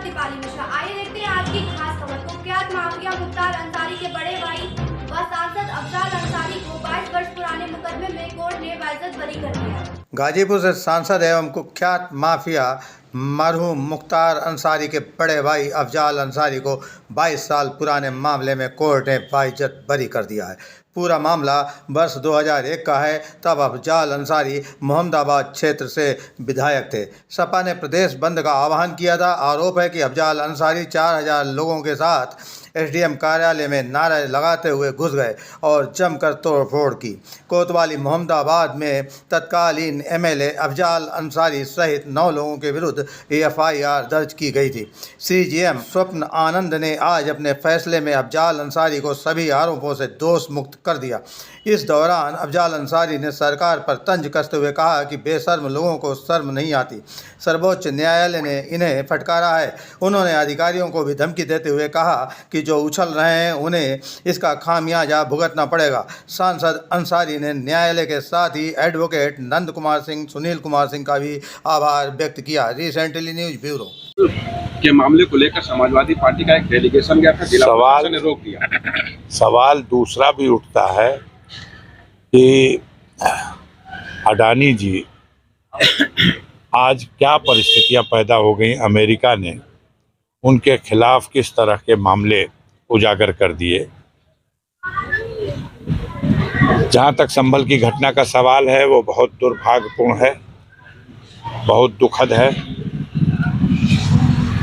दीपाली मिश्रा। आइए देखते हैं आज की खास खबर। कुख्यात माफिया मुख्तार अंसारी के बड़े भाई व सांसद अफजाल अंसारी को 22 वर्ष पुराने मुकदमे में कोर्ट ने बाइज्जत बरी कर दिया। गाजीपुर से सांसद एवं कुख्यात माफिया मरहूम मुख्तार अंसारी के बड़े भाई अफजाल अंसारी को 22 साल पुराने मामले में कोर्ट ने बाइज्जत बरी कर दिया है। पूरा मामला वर्ष 2001 का है। तब अफजाल अंसारी मोहम्मदाबाद क्षेत्र से विधायक थे। सपा ने प्रदेश बंद का आह्वान किया था। आरोप है कि अफजाल अंसारी 4000 लोगों के साथ एसडीएम कार्यालय में नारे लगाते हुए घुस गए और जमकर तोड़फोड़ की। कोतवाली मोहम्मदाबाद में तत्कालीन एमएलए अफजाल अंसारी सहित 9 लोगों के विरुद्ध एफआईआर दर्ज की गई थी। सीजीएम स्वप्न आनंद ने आज अपने फैसले में अफजाल अंसारी को सभी आरोपों से दोष मुक्त कर दिया। इस दौरान अफजाल अंसारी ने सरकार पर तंज कसते हुए कहा कि बेशर्म लोगों को शर्म नहीं आती। सर्वोच्च न्यायालय ने इन्हें फटकारा है। उन्होंने अधिकारियों को भी धमकी देते हुए कहा कि जो उछल रहे हैं उन्हें इसका खामियाजा भुगतना पड़ेगा। सांसद अंसारी ने न्यायालय के साथ ही एडवोकेट नंद कुमार सिंह, सुनील कुमार सिंह का भी आभार व्यक्त किया। रिसेंटली न्यूज ब्यूरो के मामले को लेकर समाजवादी पार्टी का एक डेलीगेशन गया था, जिला प्रशासन ने रोक दिया। सवाल दूसरा भी उठता है कि अडानी जी आज क्या परिस्थितियां पैदा हो गई, अमेरिका ने उनके खिलाफ किस तरह के मामले उजागर कर दिए। जहां तक संभल की घटना का सवाल है वो बहुत दुर्भाग्यपूर्ण है, बहुत दुखद है।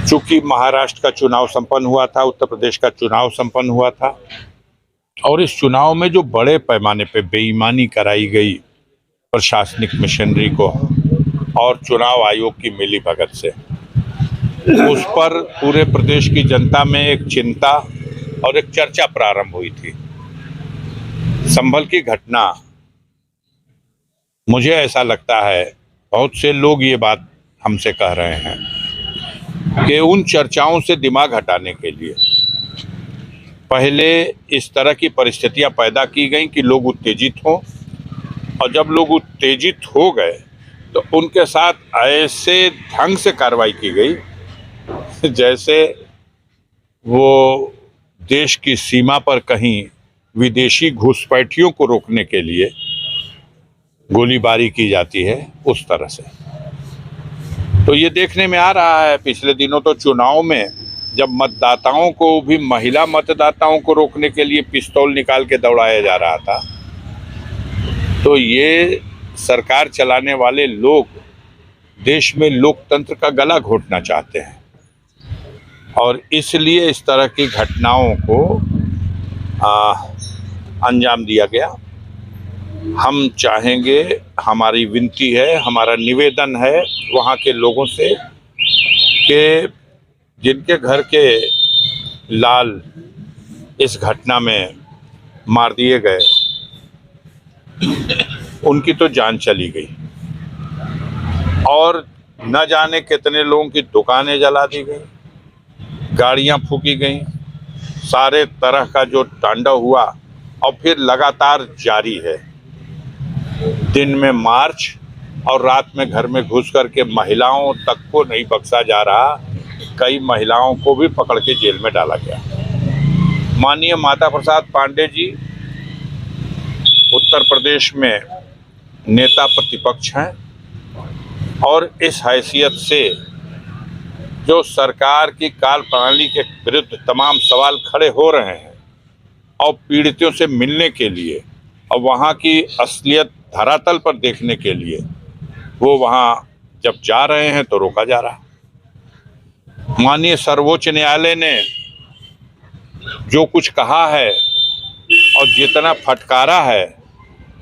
चूंकि महाराष्ट्र का चुनाव संपन्न हुआ था, उत्तर प्रदेश का चुनाव संपन्न हुआ था और इस चुनाव में जो बड़े पैमाने पे बेईमानी कराई गई प्रशासनिक मशीनरी को और चुनाव आयोग की मिलीभगत से, उस पर पूरे प्रदेश की जनता में एक चिंता और एक चर्चा प्रारंभ हुई थी। संभल की घटना, मुझे ऐसा लगता है, बहुत से लोग ये बात हमसे कह रहे हैं कि उन चर्चाओं से दिमाग हटाने के लिए पहले इस तरह की परिस्थितियां पैदा की गई कि लोग उत्तेजित हों, और जब लोग उत्तेजित हो गए तो उनके साथ ऐसे ढंग से कार्रवाई की गई जैसे वो देश की सीमा पर कहीं विदेशी घुसपैठियों को रोकने के लिए गोलीबारी की जाती है, उस तरह से। तो ये देखने में आ रहा है, पिछले दिनों तो चुनाव में जब मतदाताओं को भी, महिला मतदाताओं को रोकने के लिए पिस्तौल निकाल के दौड़ाया जा रहा था। तो ये सरकार चलाने वाले लोग देश में लोकतंत्र का गला घोटना चाहते हैं और इसलिए इस तरह की घटनाओं को अंजाम दिया गया। हम चाहेंगे, हमारी विनती है, हमारा निवेदन है वहाँ के लोगों से कि जिनके घर के लाल इस घटना में मार दिए गए, उनकी तो जान चली गई और न जाने कितने लोगों की दुकानें जला दी गई, गाड़ियां फूकी गई, सारे तरह का जो तांडव हुआ और फिर लगातार जारी है। दिन में मार्च और रात में घर में घुस करके महिलाओं तक को नहीं बख्शा जा रहा। कई महिलाओं को भी पकड़ के जेल में डाला गया। माननीय माता प्रसाद पांडे जी उत्तर प्रदेश में नेता प्रतिपक्ष हैं और इस हैसियत से जो सरकार की काल प्रणाली के विरुद्ध तमाम सवाल खड़े हो रहे हैं और पीड़ितों से मिलने के लिए और वहाँ की असलियत धरातल पर देखने के लिए वो वहाँ जब जा रहे हैं तो रोका जा रहा। माननीय सर्वोच्च न्यायालय ने जो कुछ कहा है और जितना फटकारा है,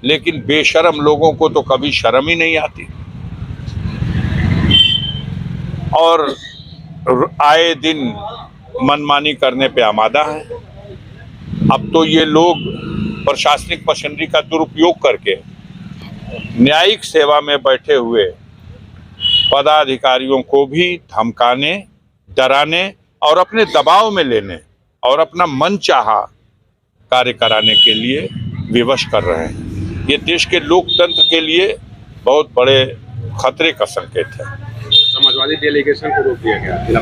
लेकिन बेशर्म लोगों को तो कभी शर्म ही नहीं आती और आए दिन मनमानी करने पे आमादा है। अब तो ये लोग प्रशासनिक मशीनरी का दुरुपयोग करके न्यायिक सेवा में बैठे हुए पदाधिकारियों को भी धमकाने, डराने और अपने दबाव में लेने और अपना मनचाहा कार्य कराने के लिए विवश कर रहे हैं। ये देश के लोकतंत्र के लिए बहुत बड़े खतरे का संकेत है। समाजवादी डेलीगेशन को रोक दिया गया।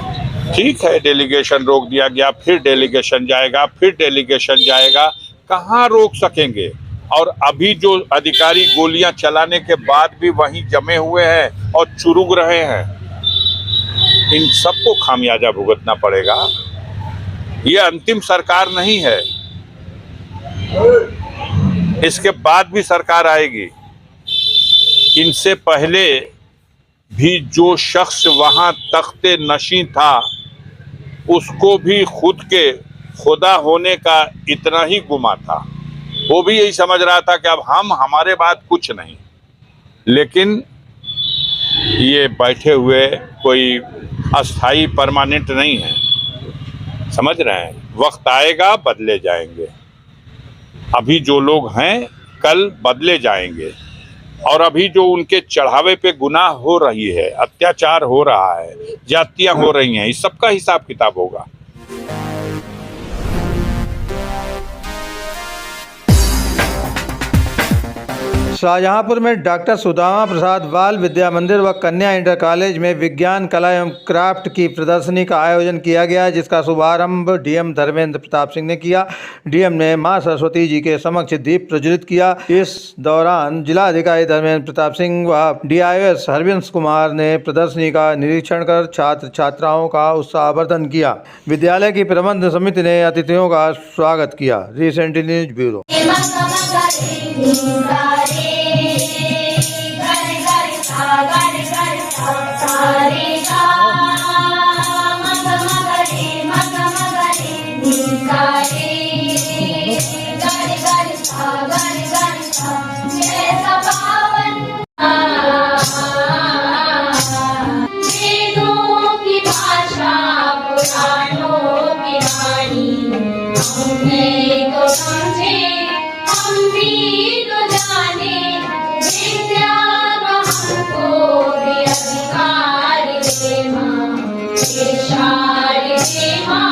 ठीक है, डेलीगेशन रोक दिया गया, फिर डेलीगेशन जाएगा, फिर डेलीगेशन जाएगा, कहाँ रोक सकेंगे। और अभी जो अधिकारी गोलियां चलाने के बाद भी वहीं जमे हुए हैं और चुरुक रहे हैं, इन सबको खामियाजा भुगतना पड़ेगा। ये अंतिम सरकार नहीं है, इसके बाद भी सरकार आएगी। इनसे पहले भी जो शख्स वहां तख्ते नशीं था, उसको भी खुद के खुदा होने का इतना ही गुमा था। वो भी यही समझ रहा था कि अब हमारे बाद कुछ नहीं। लेकिन ये बैठे हुए कोई अस्थाई परमानेंट नहीं है, समझ रहे हैं। वक्त आएगा, बदले जाएंगे। अभी जो लोग हैं कल बदले जाएंगे। और अभी जो उनके चढ़ावे पे गुनाह हो रही है, अत्याचार हो रहा है, जातियां हो रही हैं, इस सबका हिसाब किताब होगा। शाहजहांपुर में डॉक्टर सुदामा प्रसाद बाल विद्या मंदिर व कन्या इंटर कॉलेज में विज्ञान, कला एवं क्राफ्ट की प्रदर्शनी का आयोजन किया गया, जिसका शुभारंभ डीएम धर्मेंद्र प्रताप सिंह ने किया। डीएम ने मां सरस्वती जी के समक्ष दीप प्रज्वलित किया। इस दौरान जिलाधिकारी धर्मेंद्र प्रताप सिंह व डीआईएस हरवंश कुमार ने प्रदर्शनी का निरीक्षण कर छात्र छात्राओं का उत्साहवर्धन किया। विद्यालय की प्रबंध समिति ने अतिथियों का स्वागत किया। Recently news bureau. अधिकार दे मां,